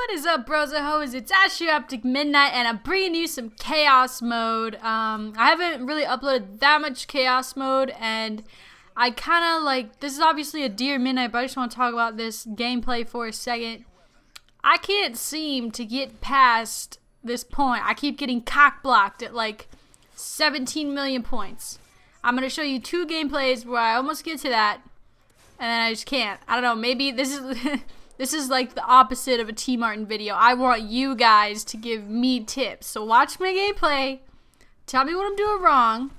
What is up, bros and hoes? It's Ashley Optic Midnight, and I'm bringing you some chaos mode. I haven't really uploaded that much chaos mode, and I kind of like, this is obviously a Dear Midnight, but I just want to talk about this gameplay for a second. I can't seem to get past this point. I keep getting cock blocked at like 17 million points. I'm going to show you two gameplays where I almost get to that, and then I just can't. I don't know, maybe this is... This is like the opposite of a T Martin video. I want you guys to give me tips. So watch my gameplay, tell me what I'm doing wrong,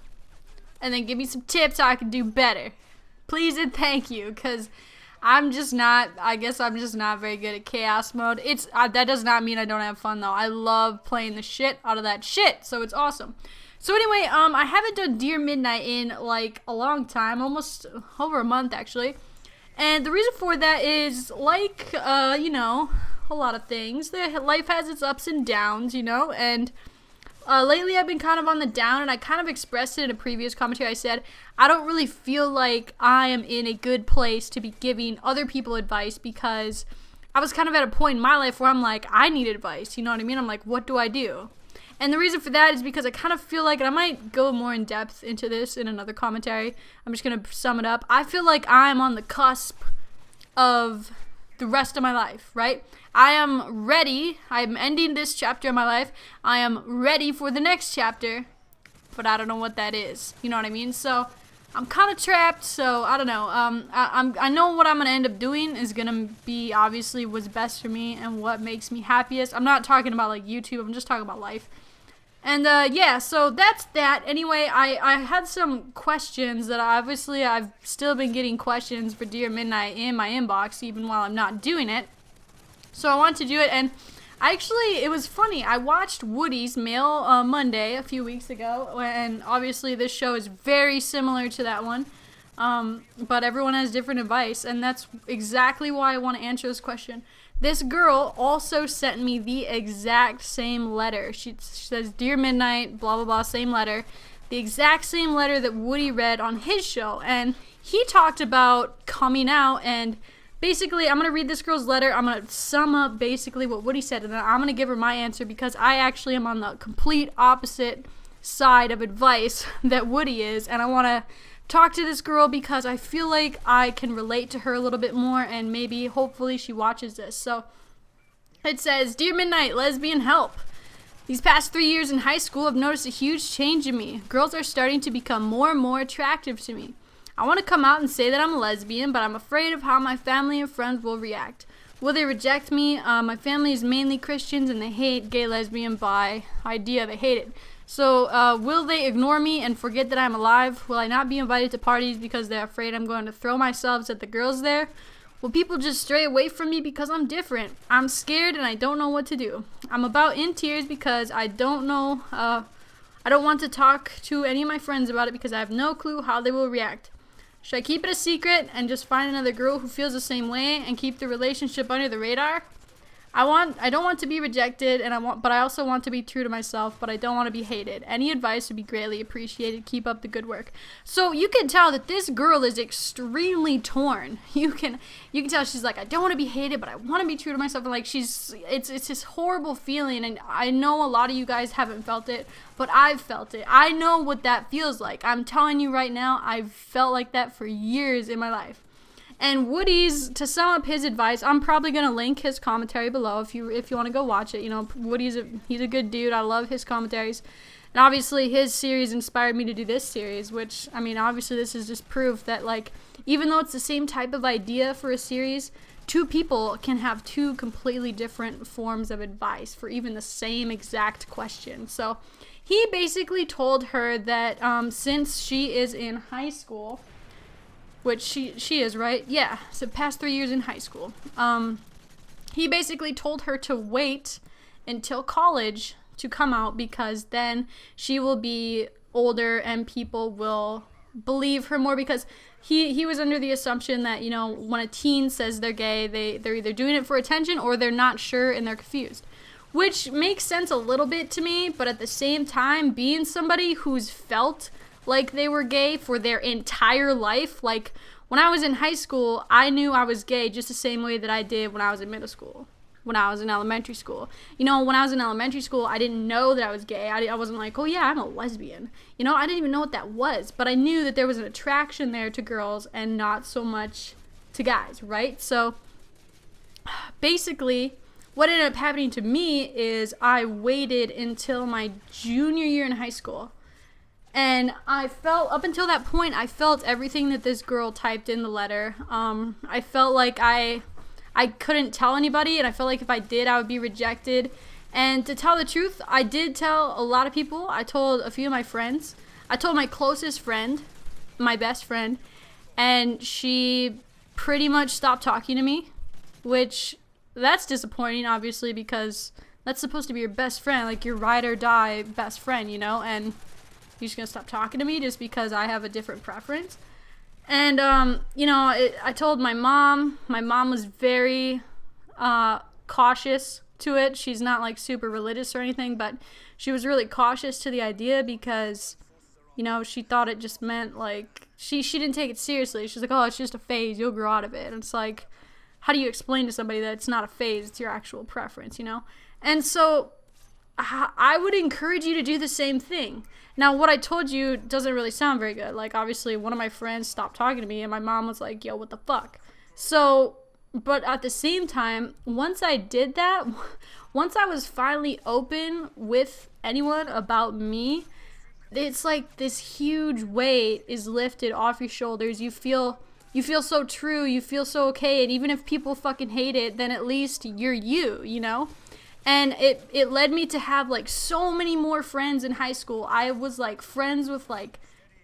and then give me some tips how I can do better. Please and thank you, because I'm just not, I guess I'm just not very good at chaos mode. That does not mean I don't have fun though. I love playing the shit out of that shit, so it's awesome. So anyway, I haven't done Dear Midnight in like a long time, almost over a month actually. And the reason for that is, like, you know, a lot of things. Life has its ups and downs, you know, and lately I've been kind of on the down, and I kind of expressed it in a previous commentary. I said, I don't really feel like I am in a good place to be giving other people advice, because I was kind of at a point in my life where I'm like, I need advice, you know what I mean? I'm like, what do I do? And the reason for that is because I kind of feel like, and I might go more in depth into this in another commentary, I'm just going to sum it up. I feel like I'm on the cusp of the rest of my life, right? I am ready. I'm ending this chapter of my life. I am ready for the next chapter, but I don't know what that is. You know what I mean? So I'm kind of trapped, so I don't know. I know what I'm going to end up doing is going to be obviously what's best for me and what makes me happiest. I'm not talking about like YouTube. I'm just talking about life. And yeah, so that's that. Anyway, I had some questions that obviously I've still been getting questions for Dear Midnight in my inbox even while I'm not doing it. So I wanted to do it, and it was funny. I watched Woody's Mail Monday a few weeks ago, and obviously this show is very similar to that one. But everyone has different advice, and that's exactly why I want to answer this question. This girl also sent me the exact same letter. She says, Dear Midnight, blah, blah, blah, same letter. The exact same letter that Woody read on his show. And he talked about coming out, and basically, I'm going to read this girl's letter. I'm going to sum up basically what Woody said, and then I'm going to give her my answer, because I actually am on the complete opposite side of advice that Woody is, and I want to talk to this girl because I feel like I can relate to her a little bit more, and maybe hopefully she watches this. So it says, Dear Midnight, lesbian help. These past 3 years in high school, I've noticed a huge change in me. Girls are starting to become more and more attractive to me. I want to come out and say that I'm a lesbian, but I'm afraid of how my family and friends will react. Will they reject me? My family is mainly Christians, and they hate gay, lesbian, bi idea. They hate it. So, will they ignore me and forget that I'm alive? Will I not be invited to parties because they're afraid I'm going to throw myself at the girls there? Will people just stray away from me because I'm different? I'm scared and I don't know what to do. I'm about in tears because I don't know, I don't want to talk to any of my friends about it because I have no clue how they will react. Should I keep it a secret and just find another girl who feels the same way and keep the relationship under the radar? I don't want to be rejected, but I also want to be true to myself, but I don't want to be hated. Any advice would be greatly appreciated. Keep up the good work. So you can tell that this girl is extremely torn. You can tell she's like, I don't want to be hated, but I want to be true to myself. And like it's this horrible feeling, and I know a lot of you guys haven't felt it, but I've felt it. I know what that feels like. I'm telling you right now, I've felt like that for years in my life. And Woody's, to sum up his advice, I'm probably going to link his commentary below if you want to go watch it. You know, he's a good dude. I love his commentaries. And obviously his series inspired me to do this series, which, I mean, obviously this is just proof that, like, even though it's the same type of idea for a series, two people can have two completely different forms of advice for even the same exact question. So he basically told her that since she is in high school, which she is, right? Yeah, so past 3 years in high school. He basically told her to wait until college to come out, because then she will be older and people will believe her more, because he was under the assumption that, you know, when a teen says they're gay, they're either doing it for attention or they're not sure and they're confused. Which makes sense a little bit to me, but at the same time, being somebody who's felt like they were gay for their entire life. Like, when I was in high school, I knew I was gay just the same way that I did when I was in middle school. when I was in elementary school. You know, when I was in elementary school, I didn't know that I was gay. I wasn't like, oh yeah, I'm a lesbian. You know, I didn't even know what that was, but I knew that there was an attraction there to girls and not so much to guys, right? So basically, what ended up happening to me is I waited until my junior year in high school. And I felt, up until that point, I felt everything that this girl typed in the letter. I felt like I couldn't tell anybody, and I felt like if I did, I would be rejected. And to tell the truth, I did tell a lot of people. I told a few of my friends. I told my closest friend, my best friend, and she pretty much stopped talking to me, which that's disappointing, obviously, because that's supposed to be your best friend, like your ride or die best friend, you know, and you're just gonna stop talking to me just because I have a different preference. And, you know, I told my mom. My mom was very cautious to it. She's not, like, super religious or anything, but she was really cautious to the idea because, you know, she thought it just meant, like, she didn't take it seriously. She's like, oh, it's just a phase. You'll grow out of it. And it's like, how do you explain to somebody that it's not a phase? It's your actual preference, you know? And so I would encourage you to do the same thing. Now, what I told you doesn't really sound very good. Like, obviously, one of my friends stopped talking to me, and my mom was like, yo, what the fuck? So, but at the same time, once I did that, once I was finally open with anyone about me, it's like this huge weight is lifted off your shoulders. You feel so true, you feel so okay, and even if people fucking hate it, then at least you're you know? And it led me to have, like, so many more friends in high school. I was, like, friends with, like,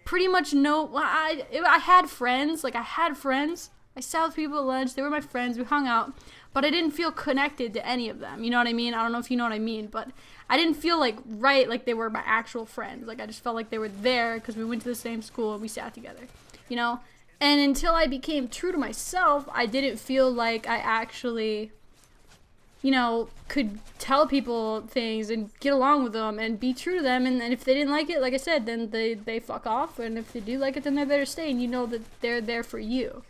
pretty much I had friends. I sat with people at lunch. They were my friends. We hung out. But I didn't feel connected to any of them. You know what I mean? I don't know if you know what I mean. But I didn't feel, like they were my actual friends. Like, I just felt like they were there because we went to the same school and we sat together. You know? And until I became true to myself, I didn't feel like I actually, you know, could tell people things and get along with them and be true to them. And if they didn't like it, like I said, then they fuck off. And if they do like it, then they're there to stay. And you know that they're there for you.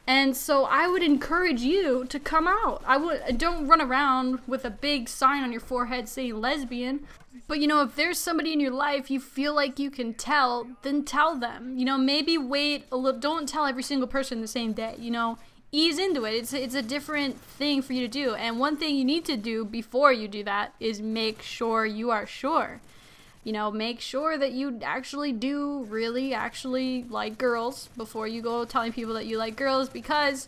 And so I would encourage you to come out. Don't run around with a big sign on your forehead saying lesbian. But, you know, if there's somebody in your life you feel like you can tell, then tell them. You know, maybe wait a little. Don't tell every single person the same day, you know. Ease into it. It's a different thing for you to do. And one thing you need to do before you do that is make sure you are sure. You know, make sure that you actually do really actually like girls before you go telling people that you like girls, because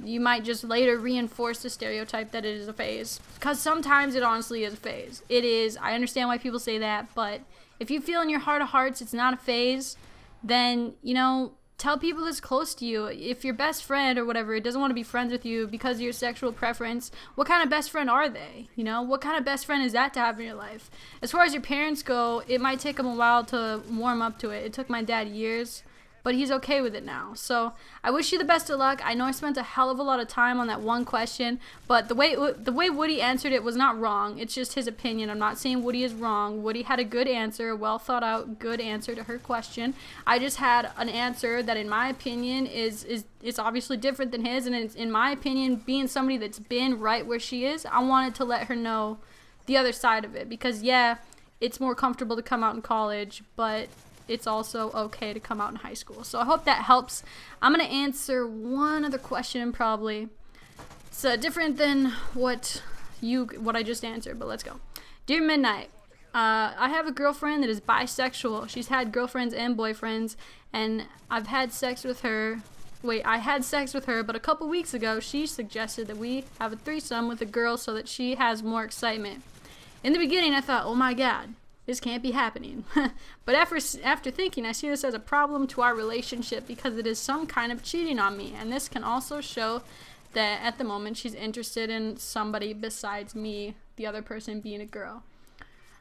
you might just later reinforce the stereotype that it is a phase. Because sometimes it honestly is a phase. It is. I understand why people say that, but if you feel in your heart of hearts it's not a phase, then, you know, tell people that's close to you. If your best friend or whatever doesn't want to be friends with you because of your sexual preference, what kind of best friend are they? You know, what kind of best friend is that to have in your life? As far as your parents go, it might take them a while to warm up to it. It took my dad years, but he's okay with it now. So I wish you the best of luck. I know I spent a hell of a lot of time on that one question, but the way Woody answered it was not wrong. It's just his opinion. I'm not saying Woody is wrong. Woody had a good answer, a well thought out, good answer to her question. I just had an answer that, in my opinion, is it's obviously different than his, and it's, in my opinion, being somebody that's been right where she is, I wanted to let her know the other side of it, because yeah, it's more comfortable to come out in college, but it's also okay to come out in high school. So I hope that helps. I'm going to answer one other question probably. It's different than what I just answered, but let's go. Dear MiDNiTE, I have a girlfriend that is bisexual. She's had girlfriends and boyfriends, and I had sex with her, but a couple weeks ago she suggested that we have a threesome with a girl so that she has more excitement. In the beginning I thought, oh my god, this can't be happening. But after thinking, I see this as a problem to our relationship because it is some kind of cheating on me. And this can also show that at the moment she's interested in somebody besides me, the other person being a girl.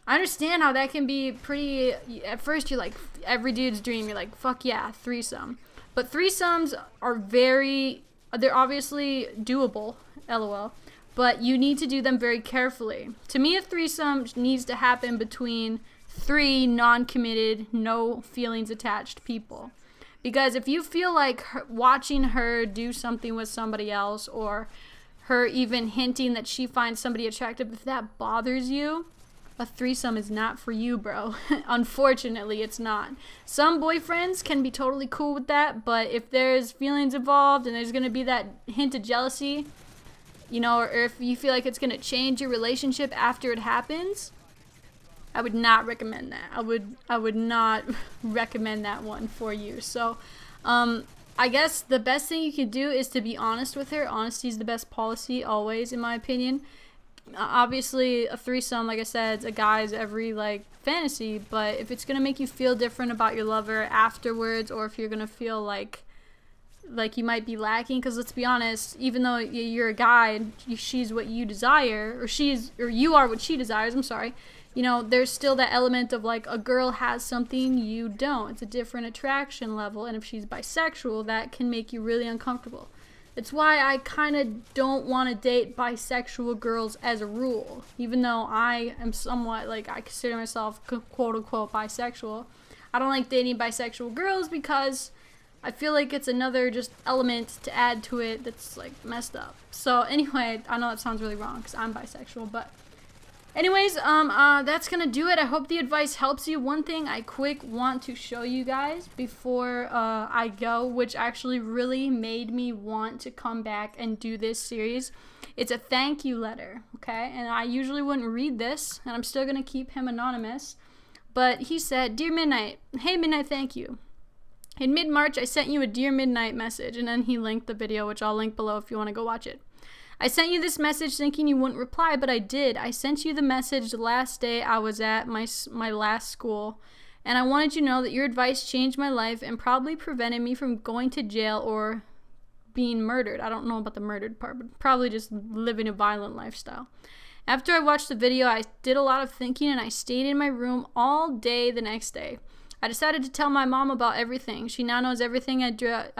I understand how that can be pretty, at first you're like, every dude's dream, you're like, fuck yeah, threesome. But threesomes are they're obviously doable, LOL. But you need to do them very carefully. To me, a threesome needs to happen between 3 non-committed, no feelings attached people. Because if you feel like watching her do something with somebody else, or her even hinting that she finds somebody attractive, if that bothers you, a threesome is not for you, bro. Unfortunately, it's not. Some boyfriends can be totally cool with that, but if there's feelings involved and there's gonna be that hint of jealousy, you know, or if you feel like it's gonna change your relationship after it happens, I would not recommend that. I would not recommend that one for you. So, I guess the best thing you can do is to be honest with her. Honesty is the best policy, always, in my opinion. Obviously, a threesome, like I said, is a guy's every, like, fantasy, but if it's gonna make you feel different about your lover afterwards, or if you're gonna feel like you might be lacking, because let's be honest, even though you're a guy and she's what you desire, or you are what she desires, I'm sorry, you know, there's still that element of, like, a girl has something you don't. It's a different attraction level, and if she's bisexual, that can make you really uncomfortable. It's why I kind of don't want to date bisexual girls as a rule, even though I am somewhat, like, I consider myself quote-unquote bisexual. I don't like dating bisexual girls because I feel like it's another just element to add to it that's, like, messed up. So anyway, I know that sounds really wrong because I'm bisexual, but anyways, that's gonna do it. I hope the advice helps you. One thing I want to show you guys before I go, which actually really made me want to come back and do this series. It's a thank you letter, okay? And I usually wouldn't read this, and I'm still gonna keep him anonymous. But he said, "Dear MiDNiTE, hey MiDNiTE, thank you. In mid-March, I sent you a Dear MiDNiTE message," and then he linked the video, which I'll link below if you want to go watch it. "I sent you this message thinking you wouldn't reply, but I did. I sent you the message the last day I was at my last school, and I wanted you to know that your advice changed my life and probably prevented me from going to jail or being murdered." I don't know about the murdered part, but probably just living a violent lifestyle. "After I watched the video, I did a lot of thinking, and I stayed in my room all day the next day. I decided to tell my mom about everything. She now knows everything I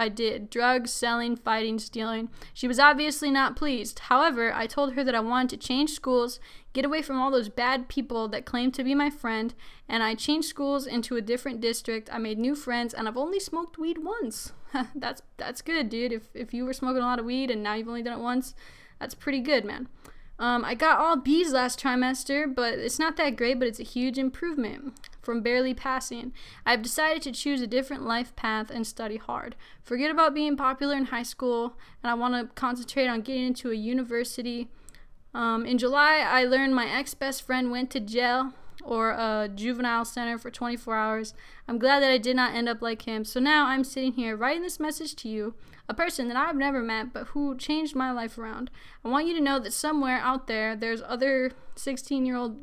did. Drugs, selling, fighting, stealing. She was obviously not pleased. However, I told her that I wanted to change schools, get away from all those bad people that claimed to be my friend, and I changed schools into a different district. I made new friends, and I've only smoked weed once." That's good, dude. If you were smoking a lot of weed and now you've only done it once, that's pretty good, man. "I got all B's last trimester, but it's not that great, but it's a huge improvement from barely passing. I've decided to choose a different life path and study hard. Forget about being popular in high school, and I want to concentrate on getting into a university. In July, I learned my ex-best friend went to jail or a juvenile center for 24 hours. I'm glad that I did not end up like him. So now I'm sitting here writing this message to you, a person that I've never met but who changed my life around. I want you to know that somewhere out there there's a 16-year-old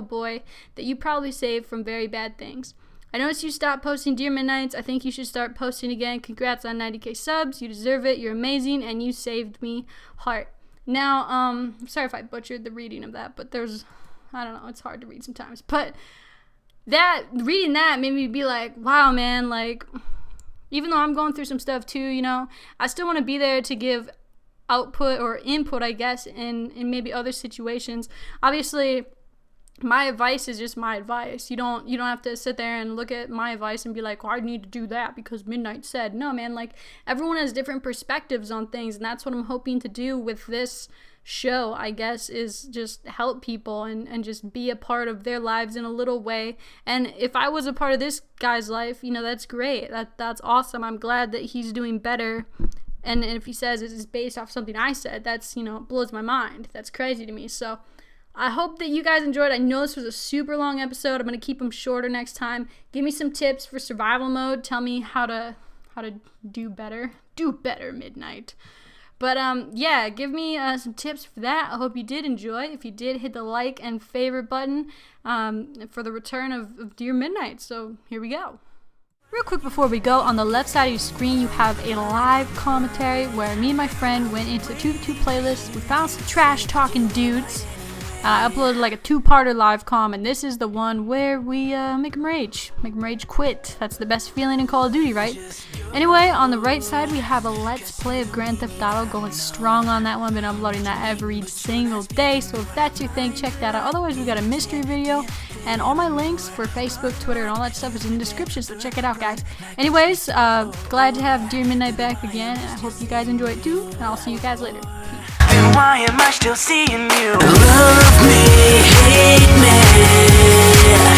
boy that you probably saved from very bad things. I noticed you stopped posting Dear MiDNiTEs. I think you should start posting again. Congrats on 90K subs. You deserve it. You're amazing, and you saved me. Heart." Now, I'm sorry if I butchered the reading of that, but I don't know, it's hard to read sometimes. But reading that made me be like, wow, man, like, even though I'm going through some stuff too, you know, I still want to be there to give output or input, I guess, in maybe other situations. Obviously, my advice is just my advice. You don't have to sit there and look at my advice and be like, well, I need to do that because MiDNiTE said. No, man, like, everyone has different perspectives on things, and that's what I'm hoping to do with this show, I guess, is just help people and just be a part of their lives in a little way. And if I was a part of this guy's life, you know, that's great. That's awesome. I'm glad that he's doing better. And if he says it is based off something I said, that's, you know, blows my mind. That's crazy to me. So I hope that you guys enjoyed. I know this was a super long episode. I'm going to keep them shorter next time. Give me some tips for survival mode. Tell me how to do better. Do better, MiDNiTE. But yeah, give me some tips for that. I hope you did enjoy. If you did, hit the like and favorite button for the return of Dear MiDNiTE. So here we go. Real quick before we go, on the left side of your screen you have a live commentary where me and my friend went into 2v2 playlists. We found some trash talking dudes. I uploaded like a two-parter live comm, and this is the one where we make them rage quit. That's the best feeling in Call of Duty, right? Anyway, on the right side we have a Let's Play of Grand Theft Auto, going strong on that one. Been uploading that every single day, so if that's your thing, check that out. Otherwise, we got a mystery video And all my links for Facebook, Twitter, and all that stuff is in the description, so check it out, guys. Anyways, glad to have Dear MiDNiTE back again, and I hope you guys enjoy it too, and I'll see you guys later. Then why am I still seeing you? Love me, hate me.